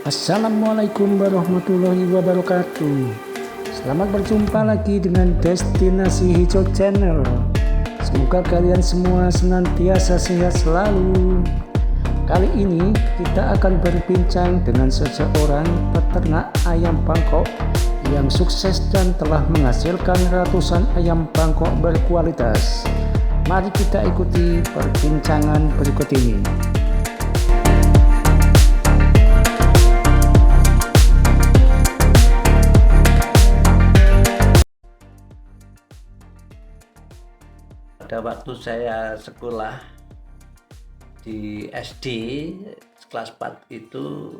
Assalamualaikum warahmatullahi wabarakatuh. Selamat berjumpa lagi dengan Destinasi Hijau Channel. Semoga kalian semua senantiasa sehat selalu. Kali ini kita akan berbincang dengan seseorang peternak ayam Bangkok yang sukses dan telah menghasilkan ratusan ayam Bangkok berkualitas. Mari kita ikuti perbincangan berikut ini. Pada waktu saya sekolah di SD kelas 4 itu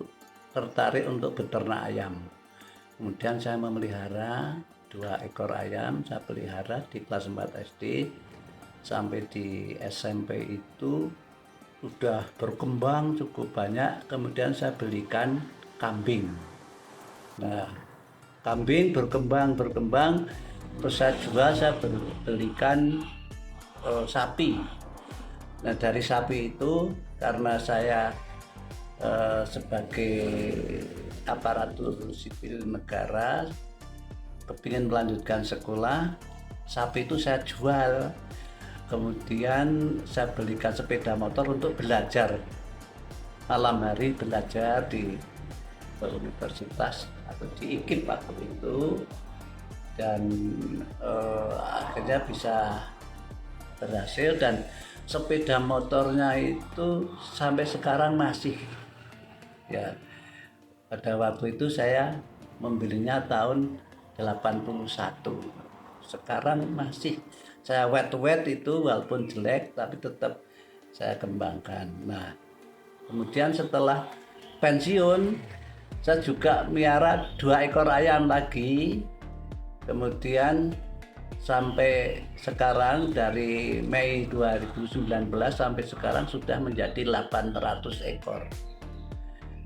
tertarik untuk beternak ayam. Kemudian saya memelihara 2 ekor ayam, saya pelihara di kelas 4 SD sampai di SMP itu sudah berkembang cukup banyak. Kemudian saya belikan kambing. Nah, kambing berkembang, terus saya jual, saya belikan sapi. Nah, dari sapi itu karena saya sebagai aparatur sipil negara kepingin melanjutkan sekolah, sapi itu saya jual. Kemudian saya belikan sepeda motor untuk belajar malam hari, belajar di universitas atau di IKIP waktu itu, dan akhirnya bisa berhasil, dan sepeda motornya itu sampai sekarang masih ya. Pada waktu itu saya membelinya tahun 81, sekarang masih saya wet itu, walaupun jelek tapi tetap saya kembangkan. Nah, kemudian setelah pensiun saya juga miara 2 ekor ayam lagi. Kemudian sampai sekarang dari Mei 2019 sampai sekarang sudah menjadi 800 ekor.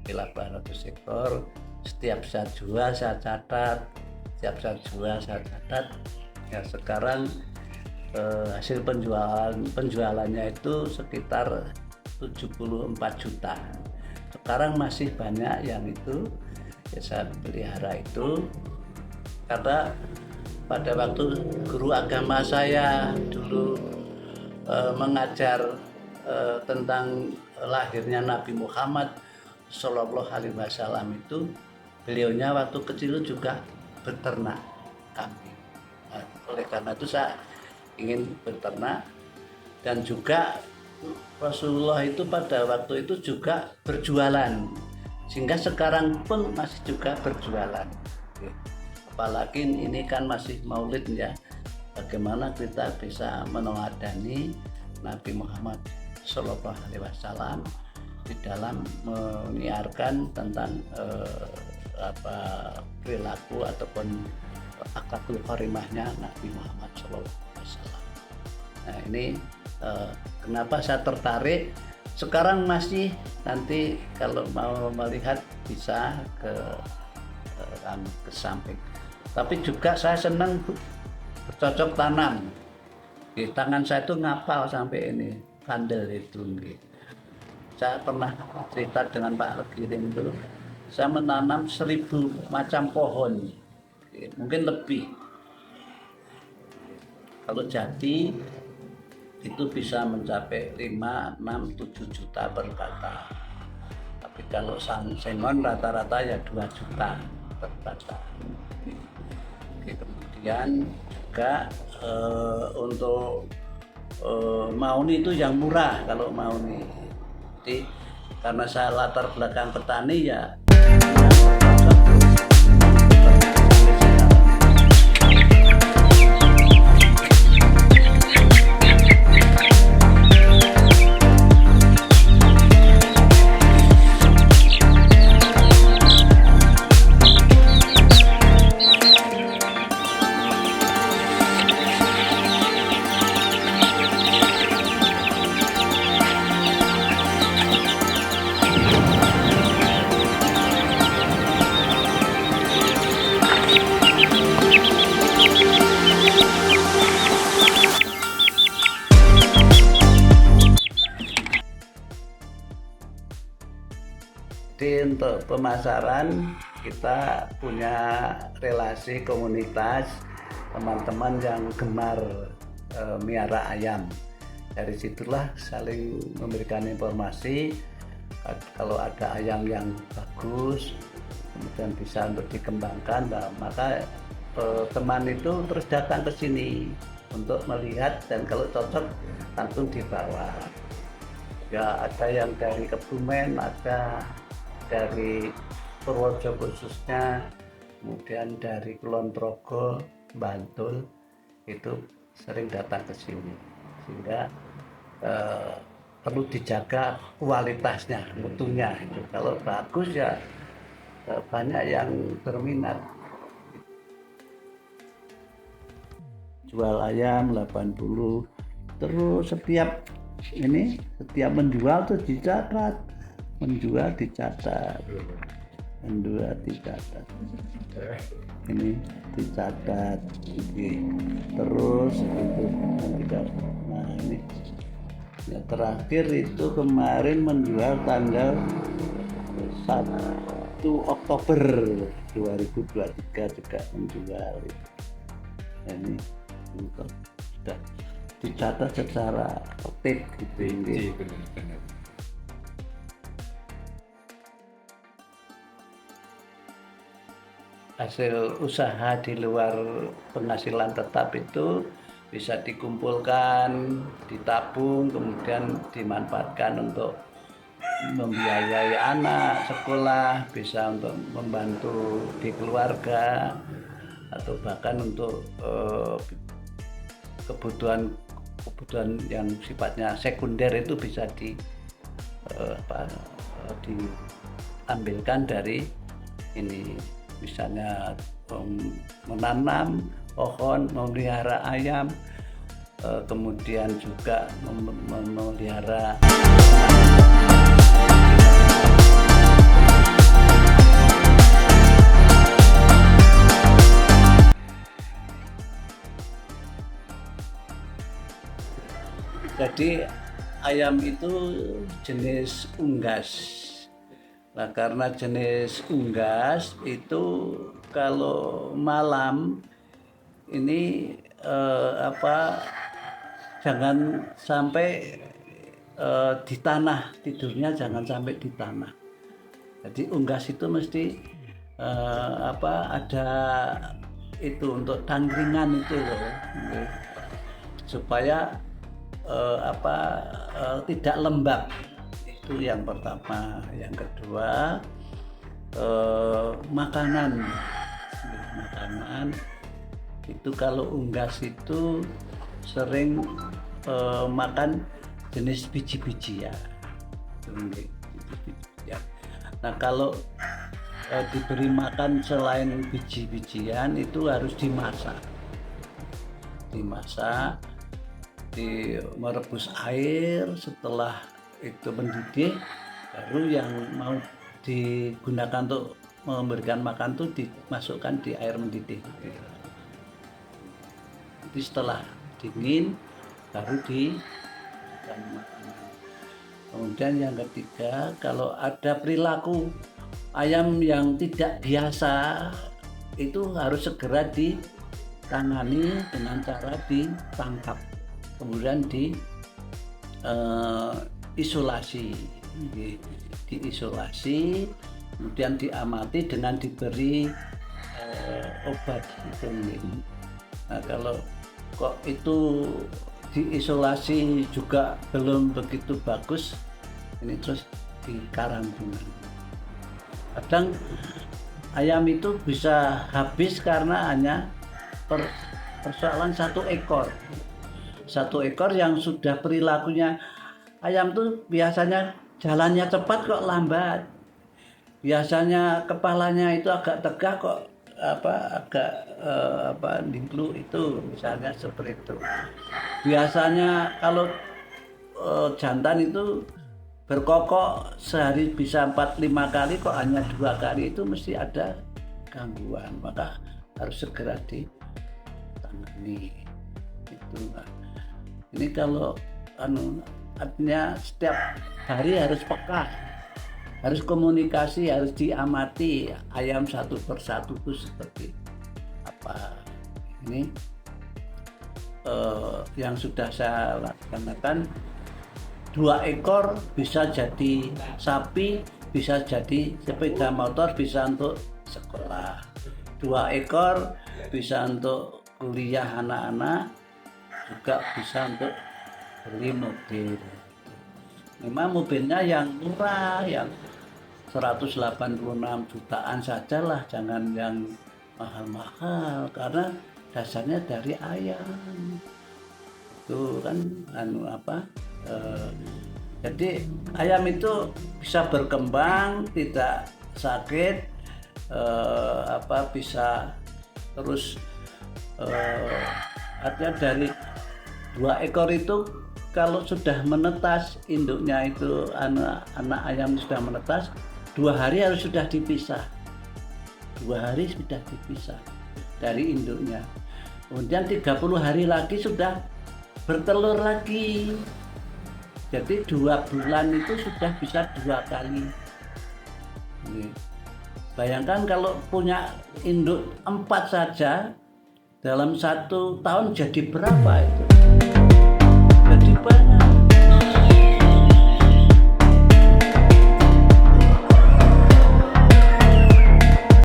800 ekor. Setiap saya jual saya catat, Ya, sekarang hasil penjualannya itu sekitar 74 juta. Sekarang masih banyak yang itu ya saya pelihara itu karena pada waktu guru agama saya dulu mengajar tentang lahirnya Nabi Muhammad Shallallahu Alaihi Wasallam itu, beliaunya waktu kecil juga beternak kambing. Nah, oleh karena itu saya ingin beternak, dan juga Rasulullah itu pada waktu itu juga berjualan, sehingga sekarang pun masih juga berjualan. Apalagi ini kan masih Maulid ya, bagaimana kita bisa meneladani Nabi Muhammad Shallallahu Alaihi Wasallam di dalam menyiarkan tentang perilaku ataupun akhlakul karimahnya Nabi Muhammad Shallallahu Alaihi Wasallam. Nah, ini kenapa saya tertarik. Sekarang masih, nanti kalau mau melihat bisa ke samping. Tapi juga saya senang bercocok tanam. Di tangan saya itu ngapal sampai ini, kandel itu. Saya pernah cerita dengan Pak Legiring itu, saya menanam 1000 macam pohon, mungkin lebih. Kalau jadi itu bisa mencapai 5, 6, 7 juta per batang. Tapi kalau sengon rata-rata ya 2 juta per batang. Kemudian juga untuk mauni itu yang murah kalau mauni. Jadi karena saya latar belakang petani ya. pemasaran kita punya relasi komunitas teman-teman yang gemar miara ayam. Dari situlah saling memberikan informasi kalau ada ayam yang bagus kemudian bisa untuk dikembangkan. Nah, maka teman itu terus datang ke sini untuk melihat dan kalau cocok langsung dibawa. Ya ada yang dari Kebumen, ada dari Purworejo khususnya, kemudian dari Kulon Progo, Bantul itu sering datang ke sini sehingga perlu dijaga kualitasnya, mutunya itu. Kalau bagus ya banyak yang berminat. Jual ayam 80, terus setiap menjual tuh dicatat, menjual dicatat, ini dicatat, terus itu nah ini yang terakhir itu kemarin menjual tanggal 1 Oktober 2023 juga menjual. Ini sudah dicatat secara tertib gitu ini. Benar. Hasil usaha di luar penghasilan tetap itu bisa dikumpulkan, ditabung, kemudian dimanfaatkan untuk membiayai anak sekolah, bisa untuk membantu di keluarga, atau bahkan untuk kebutuhan yang sifatnya sekunder itu bisa diambilkan dari ini, misalnya menanam pohon, memelihara ayam, kemudian juga memelihara jadi ayam itu jenis unggas. Nah, karena jenis unggas itu kalau malam ini jangan sampai di tanah, tidurnya jangan sampai di tanah. Jadi unggas itu mesti ada itu untuk tangkringan itu loh, supaya tidak lembab. Itu yang pertama. Yang kedua, makanan itu kalau unggas itu sering makan jenis biji-bijian. Nah, kalau diberi makan selain biji-bijian itu harus dimasak, merebus air. Setelah itu mendidih, baru yang mau digunakan untuk memberikan makan tuh dimasukkan di air mendidih. Jadi setelah dingin baru diberikan makanan. Kemudian yang ketiga, kalau ada perilaku ayam yang tidak biasa itu harus segera ditangani dengan cara ditangkap, kemudian diisolasi, kemudian diamati dengan diberi obat gitu. Nah, kalau kok itu diisolasi juga belum begitu bagus, ini terus dikarantina. Kadang ayam itu bisa habis karena hanya persoalan satu ekor yang sudah perilakunya. Ayam tuh biasanya jalannya cepat kok lambat, biasanya kepalanya itu agak tegak kok dingklu, itu misalnya seperti itu. Biasanya kalau jantan itu berkokok sehari bisa 4-5 kali, kok hanya 2 kali, itu mesti ada gangguan, maka harus segera ditangani itu. Ini kalau artinya setiap hari harus peka harus komunikasi, harus diamati ayam satu persatu itu seperti apa. Ini yang sudah saya laksanakan, 2 ekor bisa jadi sapi, bisa jadi sepeda motor, bisa untuk sekolah. 2 ekor bisa untuk kuliah anak-anak, juga bisa untuk beli mobil. Memang mobilnya yang murah, yang 186 jutaan sajalah, jangan yang mahal-mahal, karena dasarnya dari ayam. Itu kan jadi ayam itu bisa berkembang, tidak sakit, bisa terus, artinya dari 2 ekor itu kalau sudah menetas, induknya itu anak ayam sudah menetas, 2 hari harus sudah dipisah. 2 hari sudah dipisah dari induknya. Kemudian 30 hari lagi sudah bertelur lagi. Jadi 2 bulan itu sudah bisa 2 kali. Bayangkan kalau punya induk 4 saja, dalam 1 tahun jadi berapa itu? Jadi banyak.